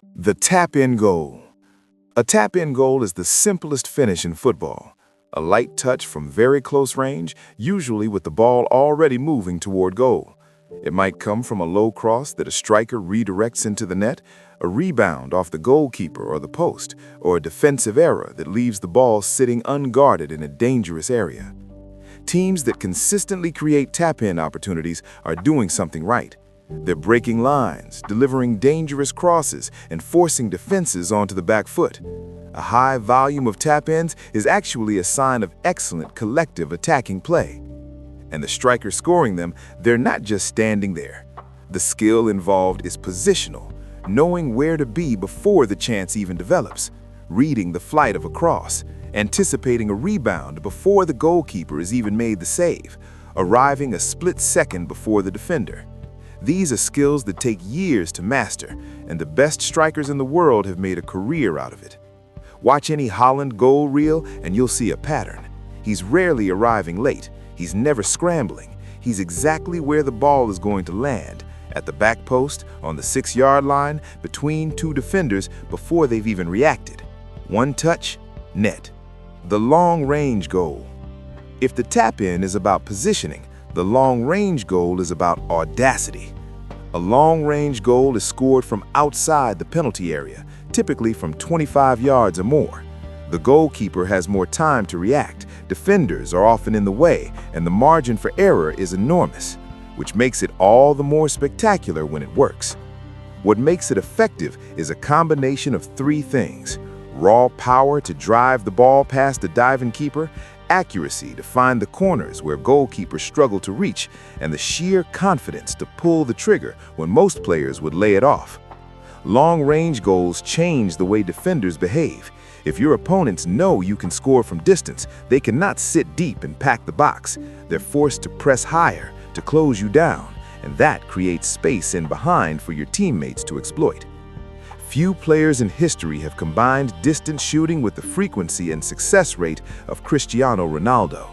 The tap-in goal. A tap-in goal is the simplest finish in football. A light touch from very close range, usually with the ball already moving toward goal. It might come from a low cross that a striker redirects into the net, a rebound off the goalkeeper or the post, or a defensive error that leaves the ball sitting unguarded in a dangerous area. Teams that consistently create tap-in opportunities are doing something right. They're breaking lines, delivering dangerous crosses, and forcing defenses onto the back foot. A high volume of tap-ins is actually a sign of excellent collective attacking play. And the striker scoring them, they're not just standing there. The skill involved is positional, knowing where to be before the chance even develops, reading the flight of a cross, anticipating a rebound before the goalkeeper has even made the save, arriving a split second before the defender. These are skills that take years to master, and the best strikers in the world have made a career out of it. Watch any Haaland goal reel and you'll see a pattern. He's rarely arriving late. He's never scrambling. He's exactly where the ball is going to land, at the back post, on the 6-yard line, between two defenders before they've even reacted. One touch, net. The long-range goal. If the tap-in is about positioning, the long-range goal is about audacity. A long-range goal is scored from outside the penalty area, typically from 25 yards or more. The goalkeeper has more time to react, defenders are often in the way, and the margin for error is enormous, which makes it all the more spectacular when it works. What makes it effective is a combination of three things: raw power to drive the ball past the diving keeper, accuracy to find the corners where goalkeepers struggle to reach, and the sheer confidence to pull the trigger when most players would lay it off. Long-range goals change the way defenders behave. If your opponents know you can score from distance, they cannot sit deep and pack the box. They're forced to press higher, to close you down, and that creates space in behind for your teammates to exploit. Few players in history have combined distance shooting with the frequency and success rate of Cristiano Ronaldo.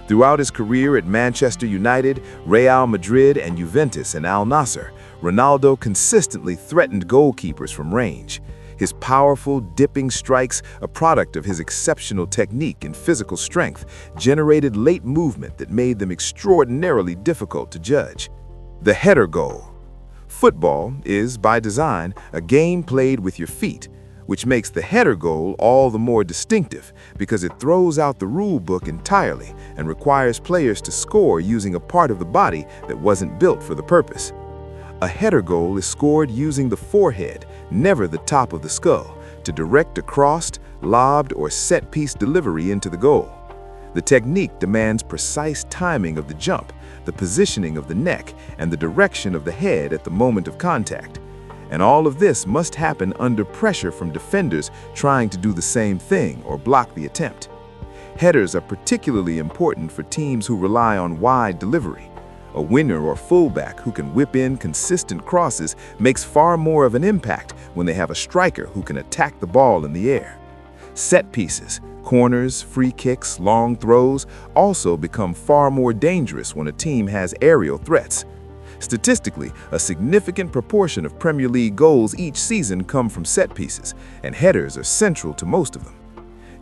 Throughout his career at Manchester United, Real Madrid, and Juventus and Al Nassr, Ronaldo consistently threatened goalkeepers from range. His powerful, dipping strikes, a product of his exceptional technique and physical strength, generated late movement that made them extraordinarily difficult to judge. The header goal. Football is, by design, a game played with your feet, which makes the header goal all the more distinctive because it throws out the rule book entirely and requires players to score using a part of the body that wasn't built for the purpose. A header goal is scored using the forehead, never the top of the skull, to direct a crossed, lobbed, or set-piece delivery into the goal. The technique demands precise timing of the jump, the positioning of the neck, and the direction of the head at the moment of contact. And all of this must happen under pressure from defenders trying to do the same thing or block the attempt. Headers are particularly important for teams who rely on wide delivery. A winger or fullback who can whip in consistent crosses makes far more of an impact when they have a striker who can attack the ball in the air. Set pieces, corners, free kicks, long throws also become far more dangerous when a team has aerial threats. Statistically, a significant proportion of Premier League goals each season come from set pieces, and headers are central to most of them.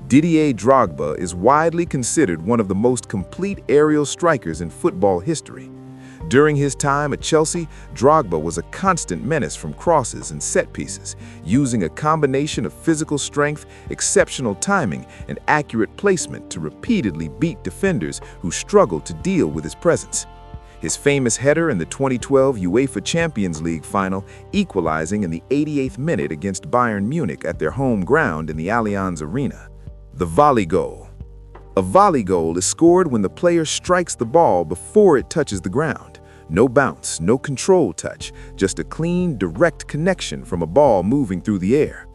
Didier Drogba is widely considered one of the most complete aerial strikers in football history. During his time at Chelsea, Drogba was a constant menace from crosses and set pieces, using a combination of physical strength, exceptional timing, and accurate placement to repeatedly beat defenders who struggled to deal with his presence. His famous header in the 2012 UEFA Champions League final, equalizing in the 88th minute against Bayern Munich at their home ground in the Allianz Arena. The volley goal. A volley goal is scored when the player strikes the ball before it touches the ground. No bounce, no control touch, just a clean, direct connection from a ball moving through the air.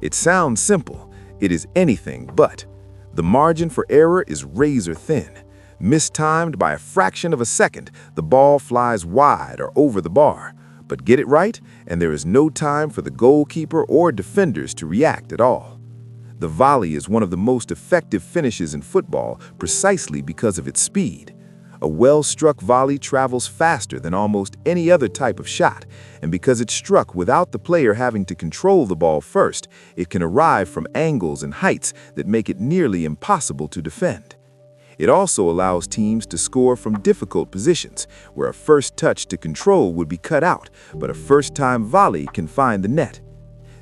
It sounds simple. It is anything but. The margin for error is razor thin. Mistimed by a fraction of a second, the ball flies wide or over the bar. But get it right, and there is no time for the goalkeeper or defenders to react at all. The volley is one of the most effective finishes in football precisely because of its speed. A well-struck volley travels faster than almost any other type of shot, and because it's struck without the player having to control the ball first, it can arrive from angles and heights that make it nearly impossible to defend. It also allows teams to score from difficult positions, where a first touch to control would be cut out, but a first-time volley can find the net.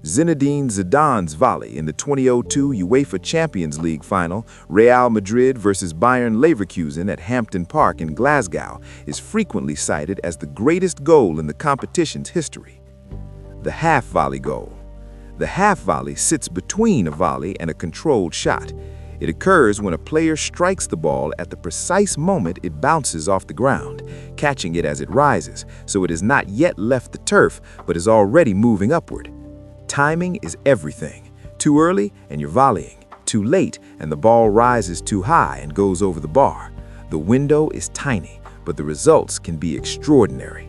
Zinedine Zidane's volley in the 2002 UEFA Champions League final, Real Madrid versus Bayern Leverkusen at Hampden Park in Glasgow, is frequently cited as the greatest goal in the competition's history. The half-volley goal. The half-volley sits between a volley and a controlled shot. It occurs when a player strikes the ball at the precise moment it bounces off the ground, catching it as it rises, so it has not yet left the turf but is already moving upward. Timing is everything. Too early and you're volleying. Too late and the ball rises too high and goes over the bar. The window is tiny, but the results can be extraordinary.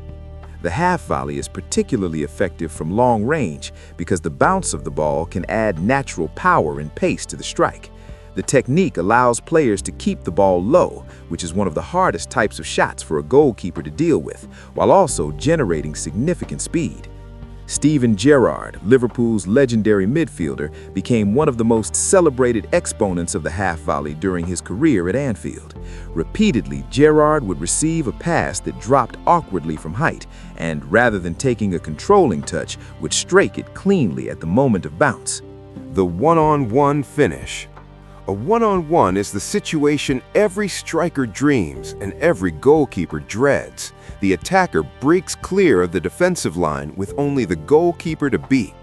The half volley is particularly effective from long range because the bounce of the ball can add natural power and pace to the strike. The technique allows players to keep the ball low, which is one of the hardest types of shots for a goalkeeper to deal with, while also generating significant speed. Steven Gerrard, Liverpool's legendary midfielder, became one of the most celebrated exponents of the half volley during his career at Anfield. Repeatedly, Gerrard would receive a pass that dropped awkwardly from height, and rather than taking a controlling touch, would strike it cleanly at the moment of bounce. The one-on-one finish. A one-on-one is the situation every striker dreams and every goalkeeper dreads. The attacker breaks clear of the defensive line with only the goalkeeper to beat.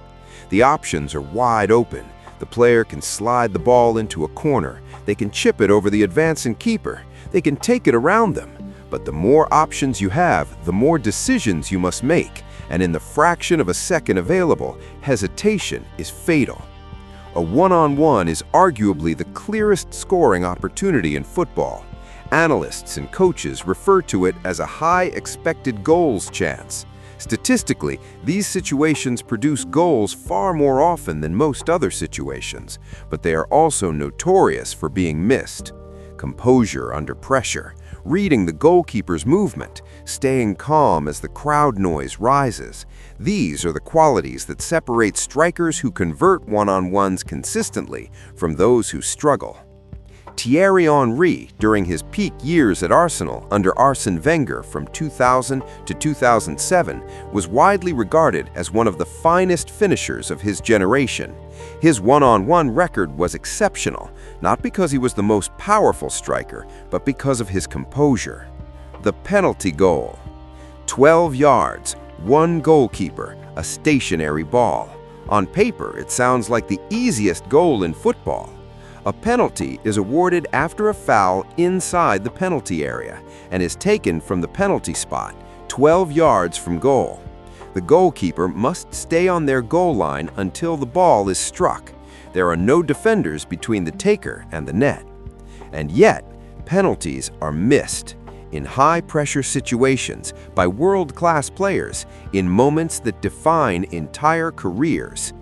The options are wide open. The player can slide the ball into a corner. They can chip it over the advancing keeper. They can take it around them. But the more options you have, the more decisions you must make. And in the fraction of a second available, hesitation is fatal. A one-on-one is arguably the clearest scoring opportunity in football. Analysts and coaches refer to it as a high expected goals chance. Statistically, these situations produce goals far more often than most other situations, but they are also notorious for being missed. Composure under pressure, reading the goalkeeper's movement, staying calm as the crowd noise rises. These are the qualities that separate strikers who convert one-on-ones consistently from those who struggle. Thierry Henry, during his peak years at Arsenal under Arsene Wenger from 2000 to 2007, was widely regarded as one of the finest finishers of his generation. His one-on-one record was exceptional, not because he was the most powerful striker, but because of his composure. The penalty goal. 12 yards, one goalkeeper, a stationary ball. On paper, it sounds like the easiest goal in football. A penalty is awarded after a foul inside the penalty area and is taken from the penalty spot, 12 yards from goal. The goalkeeper must stay on their goal line until the ball is struck. There are no defenders between the taker and the net. And yet, penalties are missed in high-pressure situations by world-class players in moments that define entire careers.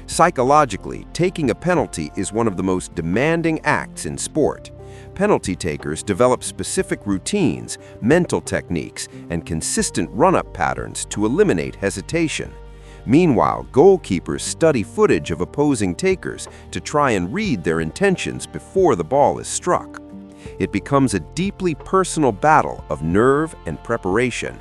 Psychologically, taking a penalty is one of the most demanding acts in sport. Penalty takers develop specific routines, mental techniques, and consistent run-up patterns to eliminate hesitation. Meanwhile, goalkeepers study footage of opposing takers to try and read their intentions before the ball is struck. It becomes a deeply personal battle of nerve and preparation.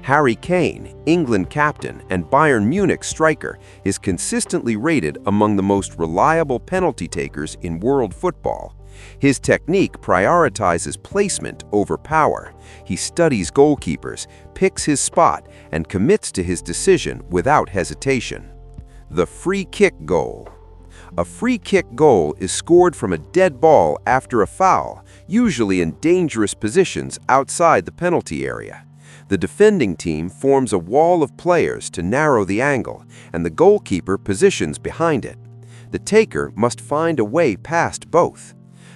Harry Kane, England captain and Bayern Munich striker, is consistently rated among the most reliable penalty takers in world football. His technique prioritizes placement over power. He studies goalkeepers, picks his spot, and commits to his decision without hesitation. The free kick goal. A free kick goal is scored from a dead ball after a foul, usually in dangerous positions outside the penalty area. The defending team forms a wall of players to narrow the angle, and the goalkeeper positions behind it. The taker must find a way past both.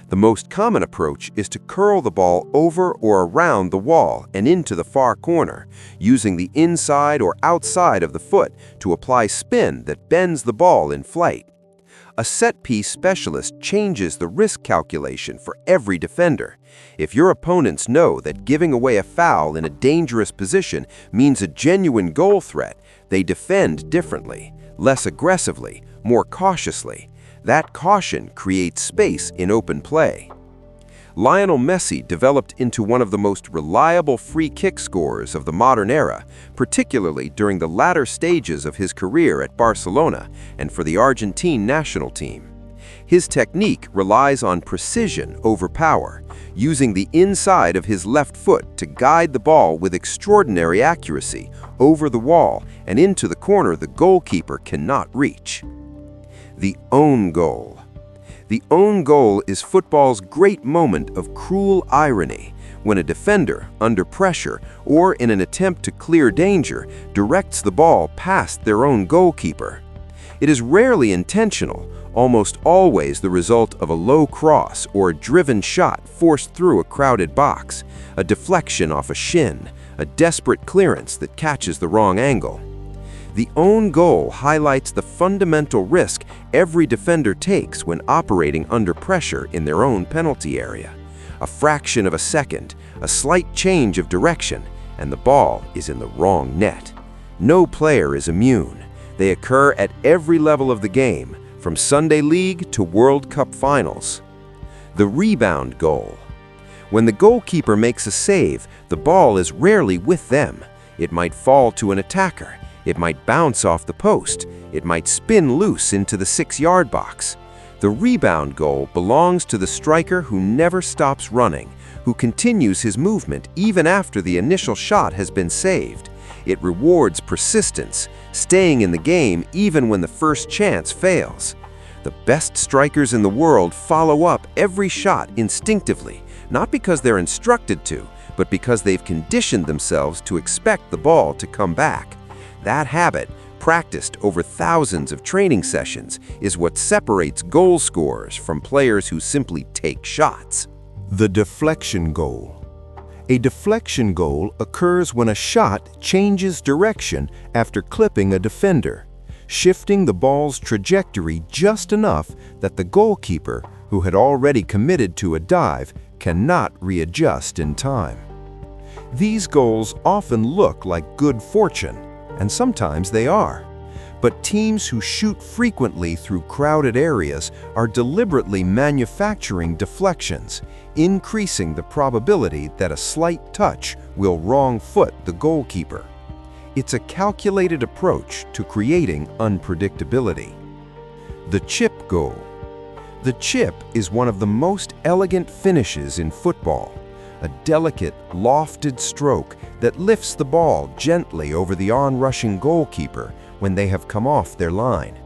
The most common approach is to curl the ball over or around the wall and into the far corner, using the inside or outside of the foot to apply spin that bends the ball in flight. A set-piece specialist changes the risk calculation for every defender. If your opponents know that giving away a foul in a dangerous position means a genuine goal threat, they defend differently, less aggressively, more cautiously. That caution creates space in open play. Lionel Messi developed into one of the most reliable free kick scorers of the modern era, particularly during the latter stages of his career at Barcelona and for the Argentine national team. His technique relies on precision over power, using the inside of his left foot to guide the ball with extraordinary accuracy over the wall and into the corner the goalkeeper cannot reach. The own goal. The own goal is football's great moment of cruel irony, when a defender, under pressure or in an attempt to clear danger, directs the ball past their own goalkeeper. It is rarely intentional, almost always the result of a low cross or a driven shot forced through a crowded box, a deflection off a shin, a desperate clearance that catches the wrong angle. The own goal highlights the fundamental risk every defender takes when operating under pressure in their own penalty area. A fraction of a second, a slight change of direction, and the ball is in the wrong net. No player is immune. They occur at every level of the game, from Sunday League to World Cup finals. The rebound goal. When the goalkeeper makes a save, the ball is rarely with them. It might fall to an attacker. It might bounce off the post. It might spin loose into the 6-yard box. The rebound goal belongs to the striker who never stops running, who continues his movement even after the initial shot has been saved. It rewards persistence, staying in the game even when the first chance fails. The best strikers in the world follow up every shot instinctively, not because they're instructed to, but because they've conditioned themselves to expect the ball to come back. That habit, practiced over thousands of training sessions, is what separates goal scorers from players who simply take shots. The deflection goal. A deflection goal occurs when a shot changes direction after clipping a defender, shifting the ball's trajectory just enough that the goalkeeper, who had already committed to a dive, cannot readjust in time. These goals often look like good fortune, and sometimes they are. But teams who shoot frequently through crowded areas are deliberately manufacturing deflections, increasing the probability that a slight touch will wrong foot the goalkeeper. It's a calculated approach to creating unpredictability. The chip goal. The chip is one of the most elegant finishes in football. A delicate, lofted stroke that lifts the ball gently over the onrushing goalkeeper when they have come off their line.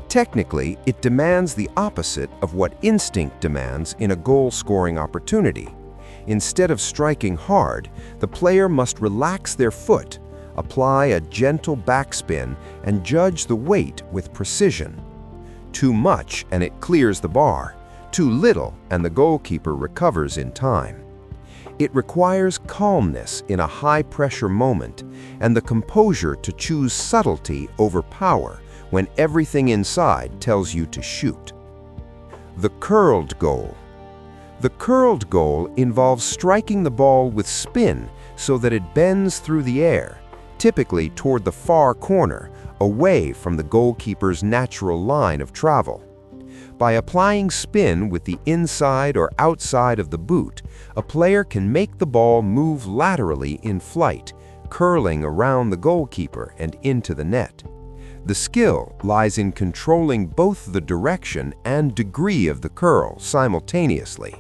Technically, it demands the opposite of what instinct demands in a goal-scoring opportunity. Instead of striking hard, the player must relax their foot, apply a gentle backspin, and judge the weight with precision. Too much and it clears the bar. Too little and the goalkeeper recovers in time. It requires calmness in a high-pressure moment and the composure to choose subtlety over power when everything inside tells you to shoot. The curled goal. The curled goal involves striking the ball with spin so that it bends through the air, typically toward the far corner, away from the goalkeeper's natural line of travel. By applying spin with the inside or outside of the boot, a player can make the ball move laterally in flight, curling around the goalkeeper and into the net. The skill lies in controlling both the direction and degree of the curl simultaneously.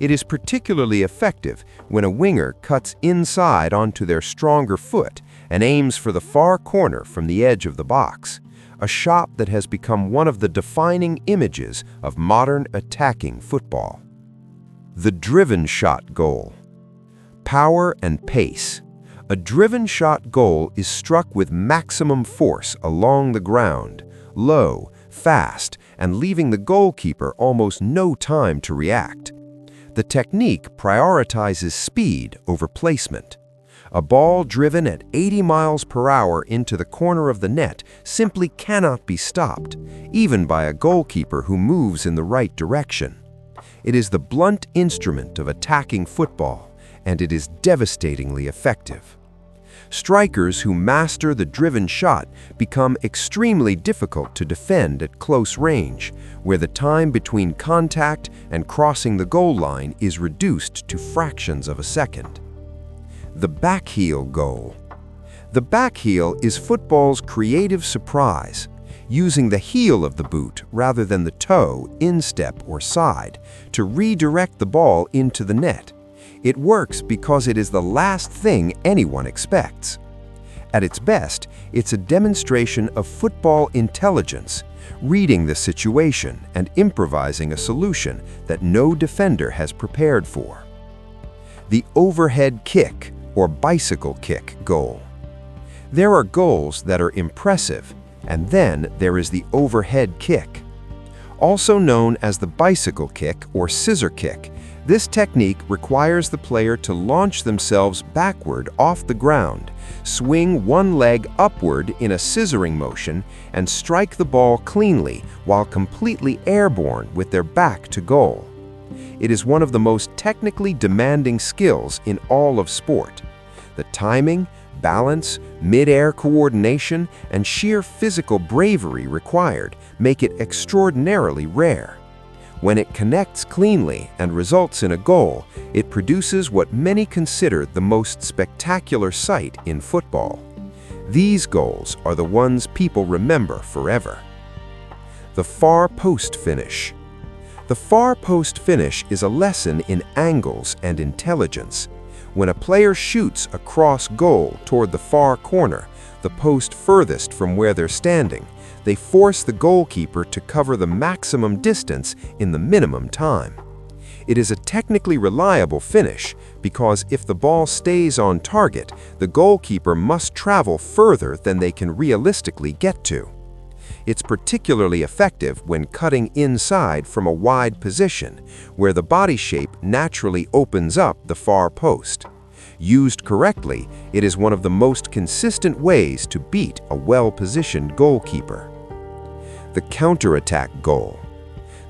It is particularly effective when a winger cuts inside onto their stronger foot and aims for the far corner from the edge of the box, a shot that has become one of the defining images of modern attacking football. The driven shot goal. Power and pace. A driven shot goal is struck with maximum force along the ground, low, fast, and leaving the goalkeeper almost no time to react. The technique prioritizes speed over placement. A ball driven at 80 miles per hour into the corner of the net simply cannot be stopped, even by a goalkeeper who moves in the right direction. It is the blunt instrument of attacking football, and it is devastatingly effective. Strikers who master the driven shot become extremely difficult to defend at close range, where the time between contact and crossing the goal line is reduced to fractions of a second. The backheel goal. The backheel is football's creative surprise, using the heel of the boot rather than the toe, instep, or side to redirect the ball into the net. It works because it is the last thing anyone expects. At its best, it's a demonstration of football intelligence, reading the situation and improvising a solution that no defender has prepared for. The overhead kick, or bicycle kick, goal. There are goals that are impressive, and then there is the overhead kick. Also known as the bicycle kick or scissor kick, this technique requires the player to launch themselves backward off the ground, swing one leg upward in a scissoring motion, and strike the ball cleanly while completely airborne with their back to goal. It is one of the most technically demanding skills in all of sport. The timing, balance, mid-air coordination, and sheer physical bravery required make it extraordinarily rare. When it connects cleanly and results in a goal, it produces what many consider the most spectacular sight in football. These goals are the ones people remember forever. The far post finish. The far post finish is a lesson in angles and intelligence. When a player shoots a cross goal toward the far corner, the post furthest from where they're standing, they force the goalkeeper to cover the maximum distance in the minimum time. It is a technically reliable finish because if the ball stays on target, the goalkeeper must travel further than they can realistically get to. It's particularly effective when cutting inside from a wide position, where the body shape naturally opens up the far post. Used correctly, it is one of the most consistent ways to beat a well-positioned goalkeeper. The counterattack goal.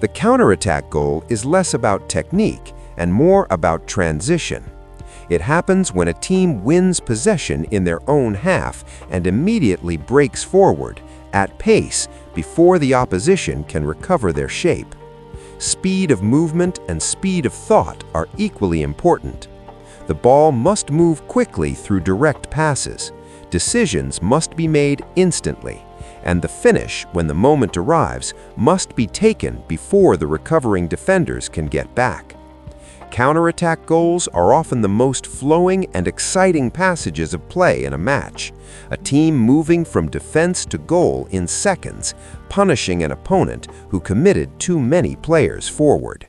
The counterattack goal is less about technique and more about transition. It happens when a team wins possession in their own half and immediately breaks forward, at pace, before the opposition can recover their shape. Speed of movement and speed of thought are equally important. The ball must move quickly through direct passes. Decisions must be made instantly, and the finish, when the moment arrives, must be taken before the recovering defenders can get back. Counterattack goals are often the most flowing and exciting passages of play in a match, a team moving from defense to goal in seconds, punishing an opponent who committed too many players forward.